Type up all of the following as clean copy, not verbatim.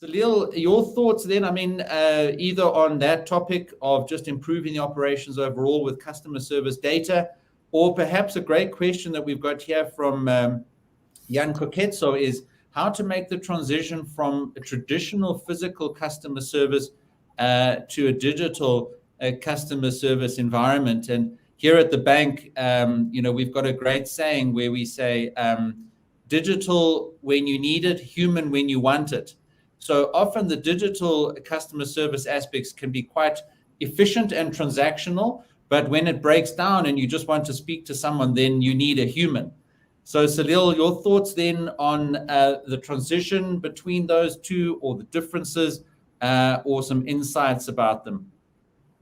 Salil, your thoughts then, I mean, either on that topic of just improving the operations overall with customer service data, or perhaps a great question that we've got here from Jan Koketso is how to make the transition from a traditional physical customer service to a digital customer service environment. And here at the bank, we've got a great saying where we say, digital when you need it, human when you want it. So often the digital customer service aspects can be quite efficient and transactional, but when it breaks down and you just want to speak to someone, then you need a human. So Salil, your thoughts then on the transition between those two, or the differences, or some insights about them?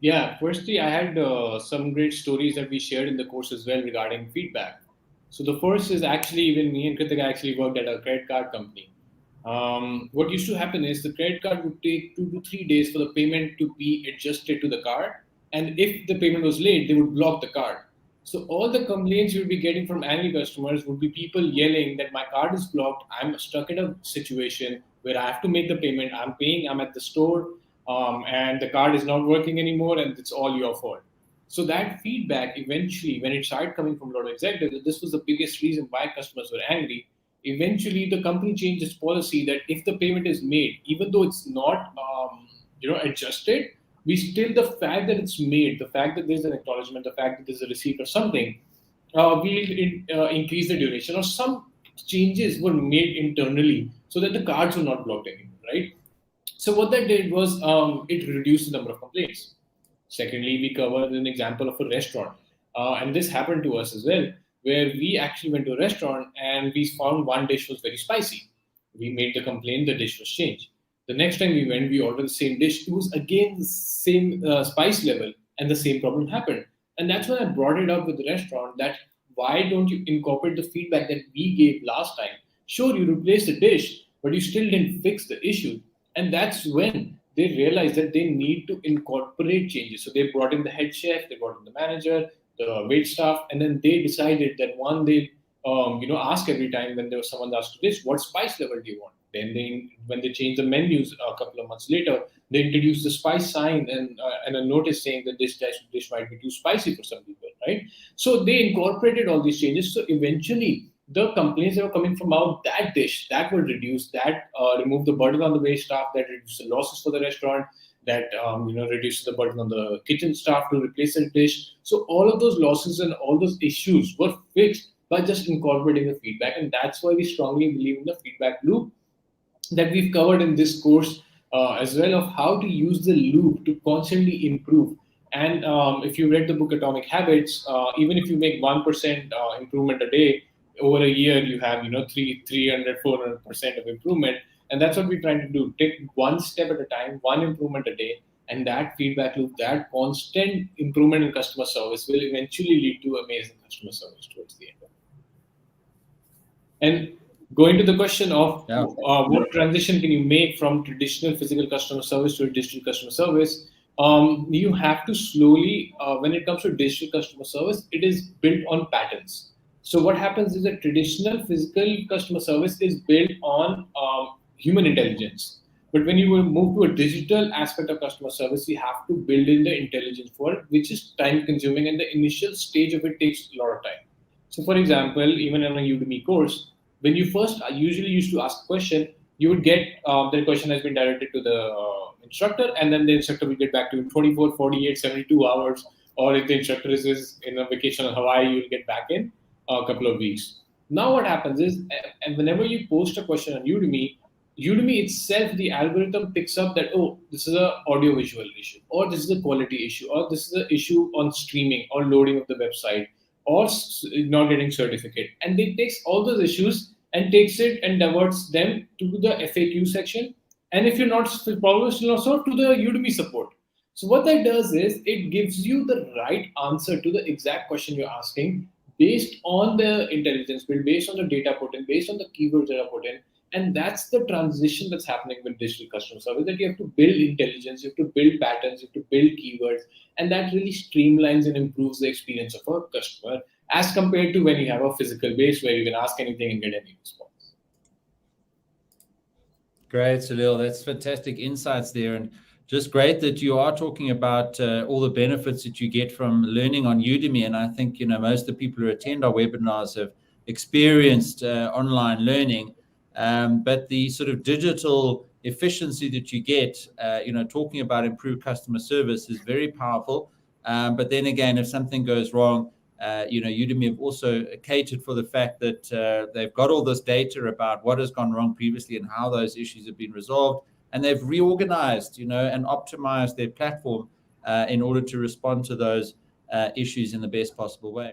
Yeah, firstly, I had some great stories that we shared in the course as well regarding feedback. So the first is actually, even me and Kritika actually worked at a credit card company. What used to happen is the credit card would take 2 to 3 days for the payment to be adjusted to the card. And if the payment was late, they would block the card. So all the complaints you would be getting from angry customers would be people yelling that my card is blocked. I'm stuck in a situation where I have to make the payment. I'm paying, I'm at the store, and the card is not working anymore, and it's all your fault. So that feedback eventually, when it started coming from a lot of executives, this was the biggest reason why customers were angry. Eventually, the company changed its policy that if the payment is made, even though it's not adjusted, we still, the fact that it's made, the fact that there's an acknowledgement, the fact that there's a receipt or something, we increase the duration, or some changes were made internally so that the cards were not blocked anymore, right? So what that did was it reduced the number of complaints. Secondly, we covered an example of a restaurant, and this happened to us as well, where we actually went to a restaurant and we found one dish was very spicy. We made the complaint, the dish was changed. The next time we went, we ordered the same dish. It was again the same spice level, and the same problem happened. And that's when I brought it up with the restaurant that why don't you incorporate the feedback that we gave last time? Sure, you replaced the dish, but you still didn't fix the issue. And that's when they realized that they need to incorporate changes. So they brought in the head chef, they brought in the manager, the wait staff, and then they decided that one they ask every time when there was someone asked this, what spice level do you want? Then when they changed the menus a couple of months later, they introduced the spice sign and a notice saying that this dish might be too spicy for some people, right? So they incorporated all these changes. So eventually, the complaints that were coming from out that dish that were reduced, that removed the burden on the wait staff, that reduced the losses for the restaurant, that reduced the burden on the kitchen staff to replace the dish. So all of those losses and all those issues were fixed by just incorporating the feedback, and that's why we strongly believe in the feedback loop that we've covered in this course as well, of how to use the loop to constantly improve. And if you read the book Atomic Habits, even if you make 1% improvement a day, over a year you have 300-400% of improvement. And that's what we're trying to do: take one step at a time, one improvement a day, and that feedback loop, that constant improvement in customer service will eventually lead to amazing customer service towards the end of it. And going to the question of what transition can you make from traditional physical customer service to a digital customer service, you have to slowly, when it comes to digital customer service, it is built on patterns. So what happens is that traditional physical customer service is built on human intelligence. But when you move to a digital aspect of customer service, you have to build in the intelligence for it, which is time consuming, and the initial stage of it takes a lot of time. So for example, even in a Udemy course, when you first usually used to ask a question, you would get the question has been directed to the instructor, and then the instructor will get back to you in 24, 48, 72 hours. Or if the instructor is in a vacation in Hawaii, you'll get back in a couple of weeks. Now what happens is, and whenever you post a question on Udemy itself, the algorithm picks up that, oh, this is an audio-visual issue, or this is a quality issue, or this is an issue on streaming or loading of the website, or not getting certificate. And it takes all those issues and takes it and diverts them to the FAQ section. And if you're not problem still not solved, to the Udemy support. So what that does is it gives you the right answer to the exact question you're asking based on the intelligence build, based on the data put in, based on the keywords that are put in. And that's the transition that's happening with digital customer service, that you have to build intelligence, you have to build patterns, you have to build keywords, and that really streamlines and improves the experience of a customer as compared to when you have a physical base where you can ask anything and get any response. Great, Salil. That's fantastic insights there, and just great that you are talking about all the benefits that you get from learning on Udemy. And I think most of the people who attend our webinars have experienced online learning, but the sort of digital efficiency that you get, talking about improved customer service is very powerful. But then again, if something goes wrong, Udemy have also catered for the fact that they've got all this data about what has gone wrong previously and how those issues have been resolved, and they've reorganized, and optimized their platform in order to respond to those issues in the best possible way.